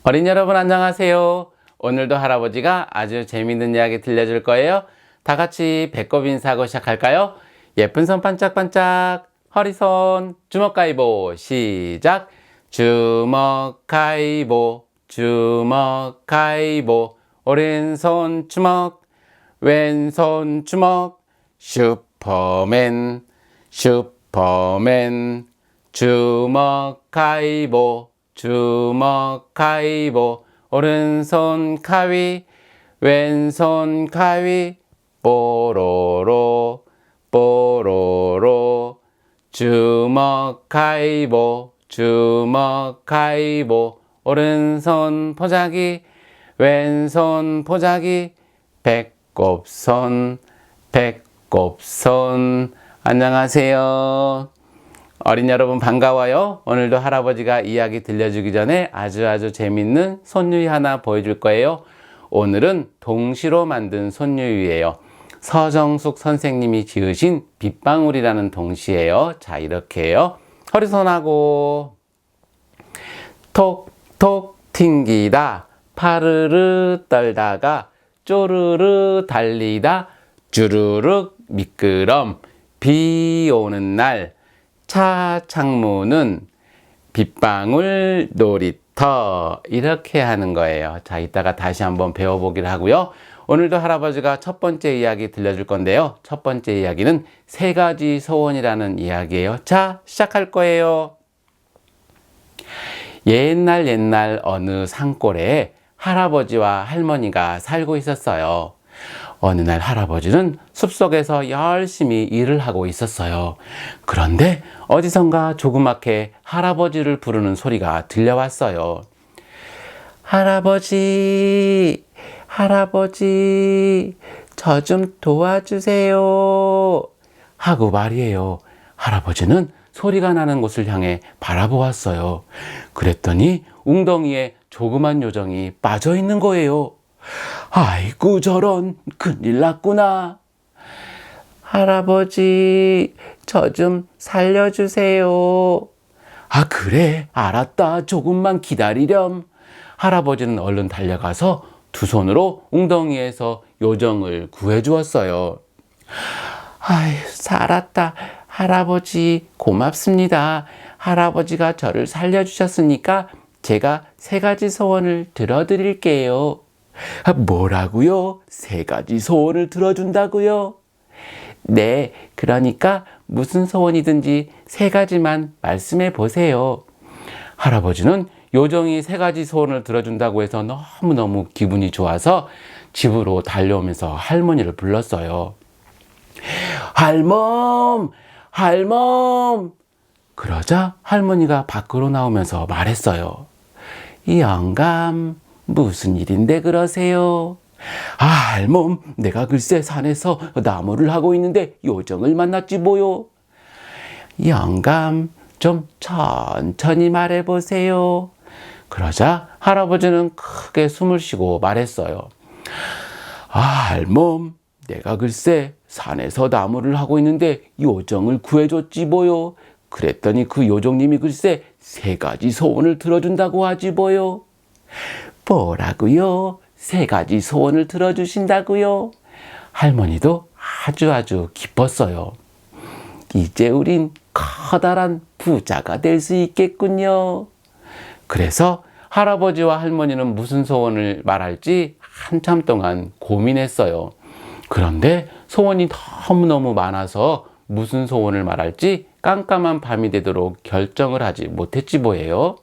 어린이 여러분 안녕하세요. 오늘도 할아버지가 아주 재밌는 이야기 들려줄 거예요. 다 같이 배꼽 인사하고 시작할까요? 예쁜 손 반짝반짝, 허리손, 주먹 가위보, 시작! 주먹 가위보, 주먹 가위보, 오른손 주먹, 왼손 주먹, 슈퍼맨, 슈퍼맨, 주먹 가위보, 주먹 가위보, 오른손 가위, 왼손 가위, 뽀로로, 뽀로로, 주먹 가위보, 주먹 가위보, 오른손 포자기, 왼손 포자기, 배꼽손, 배꼽손. 안녕하세요. 어린이 여러분 반가워요. 오늘도 할아버지가 이야기 들려주기 전에 아주 재밌는 손유희 하나 보여줄 거예요. 오늘은 동시로 만든 손유희예요. 서정숙 선생님이 지으신 빗방울이라는 동시예요. 자, 이렇게 해요. 허리손하고 톡톡 튕기다, 파르르 떨다가 쪼르르 달리다, 주르륵 미끄럼, 비 오는 날, 차 창문은 빗방울 놀이터. 이렇게 하는 거예요. 자, 이따가 다시 한번 배워보기를 하고요. 오늘도 할아버지가 첫 번째 이야기 들려줄 건데요. 첫 번째 이야기는 세 가지 소원이라는 이야기예요. 자, 시작할 거예요. 옛날 어느 산골에 할아버지와 할머니가 살고 있었어요. 어느 날 할아버지는 숲속에서 열심히 일을 하고 있었어요. 그런데 어디선가 조그맣게 할아버지를 부르는 소리가 들려왔어요. 할아버지, 할아버지, 저 좀 도와주세요. 하고 말이에요. 할아버지는 소리가 나는 곳을 향해 바라보았어요. 그랬더니 웅덩이에 조그만 요정이 빠져 있는 거예요. 아이고 저런, 큰일 났구나. 할아버지, 저 좀 살려주세요. 아, 그래, 알았다. 조금만 기다리렴. 할아버지는 얼른 달려가서 두 손으로 웅덩이에서 요정을 구해주었어요. 아이, 살았다. 할아버지 고맙습니다. 할아버지가 저를 살려주셨으니까 제가 세 가지 소원을 들어드릴게요. 뭐라고요? 세 가지 소원을 들어준다고요? 네, 그러니까 무슨 소원이든지 세 가지만 말씀해 보세요. 할아버지는 요정이 세 가지 소원을 들어준다고 해서 너무너무 기분이 좋아서 집으로 달려오면서 할머니를 불렀어요. 할멈! 할멈! 그러자 할머니가 밖으로 나오면서 말했어요. 영감, 무슨 일인데 그러세요? 아, 할멈, 내가 글쎄 산에서 나무를 하고 있는데 요정을 만났지 뭐요. 영감, 좀 천천히 말해보세요. 그러자 할아버지는 크게 숨을 쉬고 말했어요. 아, 할멈, 내가 글쎄 산에서 나무를 하고 있는데 요정을 구해줬지 뭐요. 그랬더니 그 요정님이 글쎄 세 가지 소원을 들어준다고 하지 뭐요. 뭐라고요? 세 가지 소원을 들어주신다고요? 할머니도 아주 기뻤어요. 이제 우린 커다란 부자가 될 수 있겠군요. 그래서 할아버지와 할머니는 무슨 소원을 말할지 한참 동안 고민했어요. 그런데 소원이 너무너무 많아서 무슨 소원을 말할지 깜깜한 밤이 되도록 결정을 하지 못했지 뭐예요.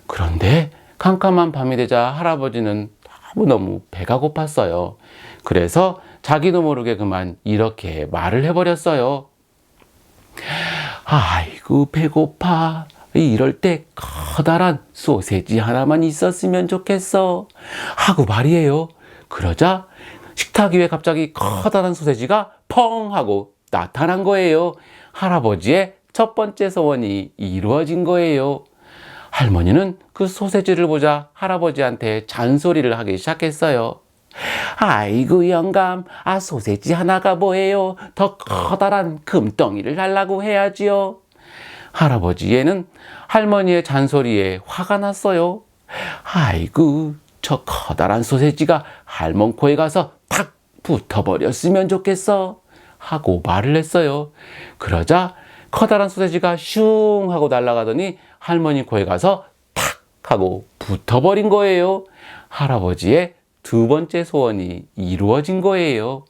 그런데 깜깜한 밤이 되자 할아버지는 너무너무 배가 고팠어요. 그래서 자기도 모르게 그만 이렇게 말을 해버렸어요. 아이고 배고파. 이럴 때 커다란 소세지 하나만 있었으면 좋겠어. 하고 말이에요. 그러자 식탁 위에 갑자기 커다란 소세지가 펑 하고 나타난 거예요. 할아버지의 첫 번째 소원이 이루어진 거예요. 할머니는 그 소세지를 보자 할아버지한테 잔소리를 하기 시작했어요. 아이고 영감, 소세지 하나가 뭐예요? 더 커다란 금덩이를 달라고 해야지요. 할아버지에는 할머니의 잔소리에 화가 났어요. 아이고, 저 커다란 소세지가 할멈 코에 가서 탁 붙어버렸으면 좋겠어 하고 말을 했어요. 그러자 커다란 소세지가 슝 하고 날아가더니 할머니 코에 가서 탁 하고 붙어버린 거예요. 할아버지의 두 번째 소원이 이루어진 거예요.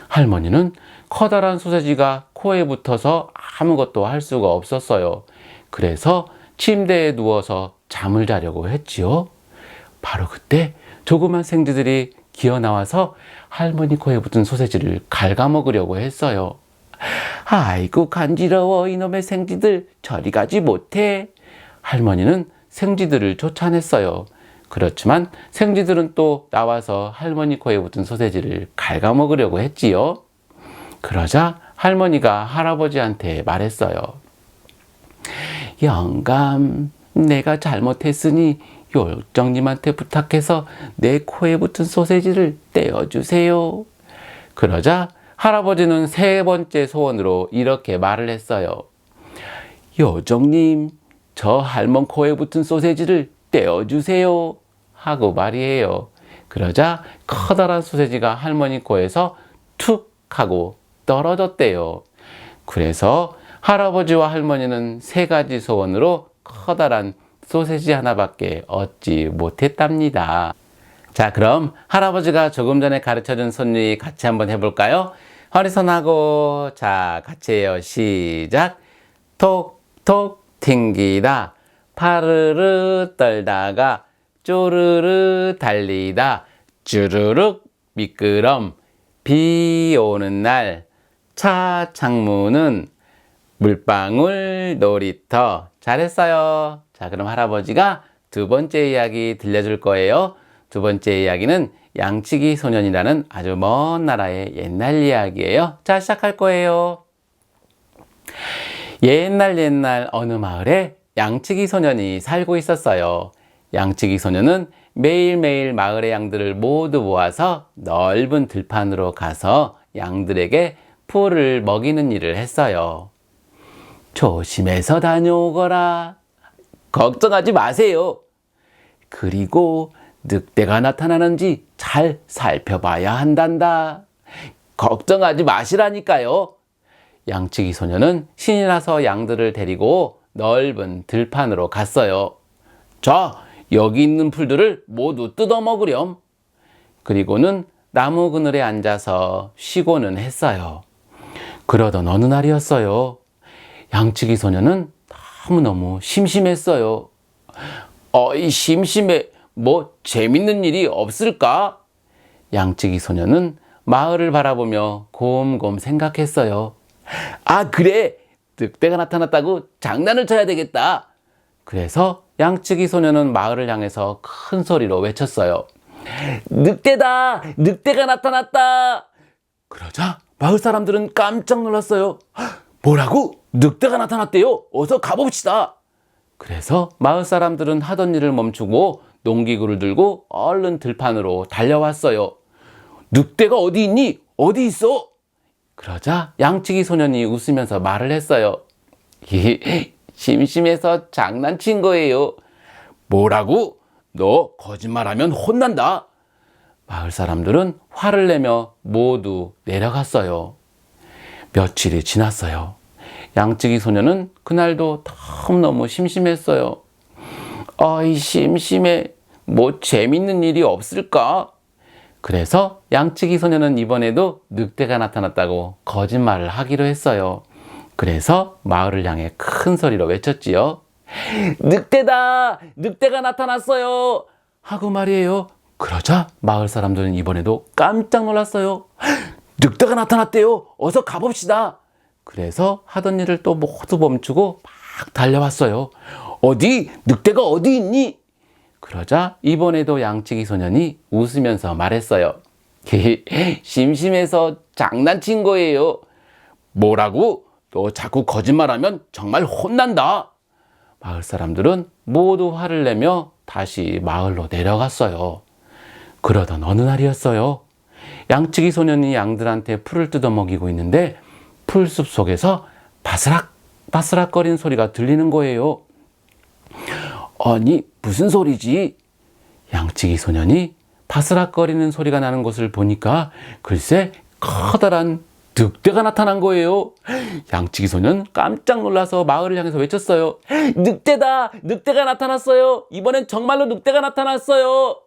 할머니는 커다란 소세지가 코에 붙어서 아무것도 할 수가 없었어요. 그래서 침대에 누워서 잠을 자려고 했지요. 바로 그때 조그만 생쥐들이 기어 나와서 할머니 코에 붙은 소세지를 갉아먹으려고 했어요. 아이고 간지러워 이놈의 생쥐들, 저리 가지 못해. 할머니는 생쥐들을 쫓아냈어요. 그렇지만 생쥐들은 또 나와서 할머니 코에 붙은 소세지를 갉아먹으려고 했지요. 그러자 할머니가 할아버지한테 말했어요. 영감, 내가 잘못했으니 요정님한테 부탁해서 내 코에 붙은 소세지를 떼어주세요. 그러자 할아버지는 세 번째 소원으로 이렇게 말을 했어요. 요정님, 저 할멈 코에 붙은 소세지를 떼어주세요 하고 말이에요. 그러자 커다란 소세지가 할머니 코에서 툭 하고 떨어졌대요. 그래서 할아버지와 할머니는 세 가지 소원으로 커다란 소세지 하나밖에 얻지 못했답니다. 자, 그럼 할아버지가 조금 전에 가르쳐준 손놀이 같이 한번 해볼까요? 허리손 하고, 자, 같이 해요. 시작. 톡톡 튕기다, 파르르 떨다가, 쪼르르 달리다, 쭈르륵 미끄럼, 비 오는 날, 차 창문은 물방울 놀이터. 잘했어요. 자, 그럼 할아버지가 두 번째 이야기 들려줄 거예요. 두 번째 이야기는 양치기 소년이라는 아주 먼 나라의 옛날 이야기예요. 자, 시작할 거예요. 옛날 어느 마을에 양치기 소년이 살고 있었어요. 양치기 소년은 매일매일 마을의 양들을 모두 모아서 넓은 들판으로 가서 양들에게 풀을 먹이는 일을 했어요. 조심해서 다녀오거라. 걱정하지 마세요. 그리고 늑대가 나타나는지 잘 살펴봐야 한단다. 걱정하지 마시라니까요. 양치기 소년은 신이 나서 양들을 데리고 넓은 들판으로 갔어요. 자, 여기 있는 풀들을 모두 뜯어 먹으렴. 그리고는 나무 그늘에 앉아서 쉬고는 했어요. 그러던 어느 날이었어요. 양치기 소년은 너무너무 심심했어요. 어이, 심심해. 뭐 재밌는 일이 없을까? 양치기 소년은 마을을 바라보며 곰곰 생각했어요. 아, 그래. 늑대가 나타났다고 장난을 쳐야 되겠다. 그래서 양치기 소년은 마을을 향해서 큰 소리로 외쳤어요. 늑대다! 늑대가 나타났다! 그러자 마을 사람들은 깜짝 놀랐어요. 뭐라고? 늑대가 나타났대요? 어서 가봅시다. 그래서 마을 사람들은 하던 일을 멈추고 농기구를 들고 얼른 들판으로 달려왔어요. 늑대가 어디 있니? 어디 있어? 그러자 양치기 소년이 웃으면서 말을 했어요. 심심해서 장난친 거예요. 뭐라고? 너 거짓말하면 혼난다. 마을 사람들은 화를 내며 모두 내려갔어요. 며칠이 지났어요. 양치기 소년은 그날도 너무너무 심심했어요. 어이, 심심해. 뭐 재밌는 일이 없을까? 그래서 양치기 소년은 이번에도 늑대가 나타났다고 거짓말을 하기로 했어요. 그래서 마을을 향해 큰 소리로 외쳤지요. 늑대다! 늑대가 나타났어요! 하고 말이에요. 그러자 마을 사람들은 이번에도 깜짝 놀랐어요. 늑대가 나타났대요. 어서 가봅시다. 그래서 하던 일을 또 모두 멈추고 막 달려왔어요. 어디? 늑대가 어디 있니? 그러자 이번에도 양치기 소년이 웃으면서 말했어요. 심심해서 장난친 거예요. 뭐라고? 너 자꾸 거짓말하면 정말 혼난다. 마을 사람들은 모두 화를 내며 다시 마을로 내려갔어요. 그러던 어느 날이었어요. 양치기 소년이 양들한테 풀을 뜯어 먹이고 있는데 풀숲 속에서 바스락 바스락거리는 소리가 들리는 거예요. 아니, 무슨 소리지? 양치기 소년이 바스락거리는 소리가 나는 곳을 보니까 글쎄 커다란 늑대가 나타난 거예요. 양치기 소년 깜짝 놀라서 마을을 향해서 외쳤어요. 늑대다! 늑대가 나타났어요! 이번엔 정말로 늑대가 나타났어요!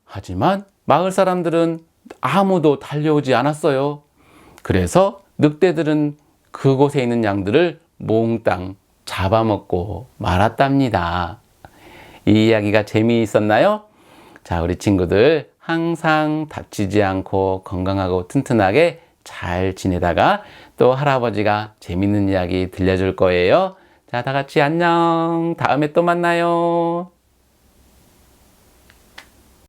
하지만 마을 사람들은 아무도 달려오지 않았어요. 그래서 늑대들은 그곳에 있는 양들을 몽땅 잡아먹고 말았답니다. 이 이야기가 재미있었나요? 자, 우리 친구들 항상 다치지 않고 건강하고 튼튼하게 잘 지내다가 또 할아버지가 재밌는 이야기 들려줄 거예요. 자, 다 같이 안녕. 다음에 또 만나요.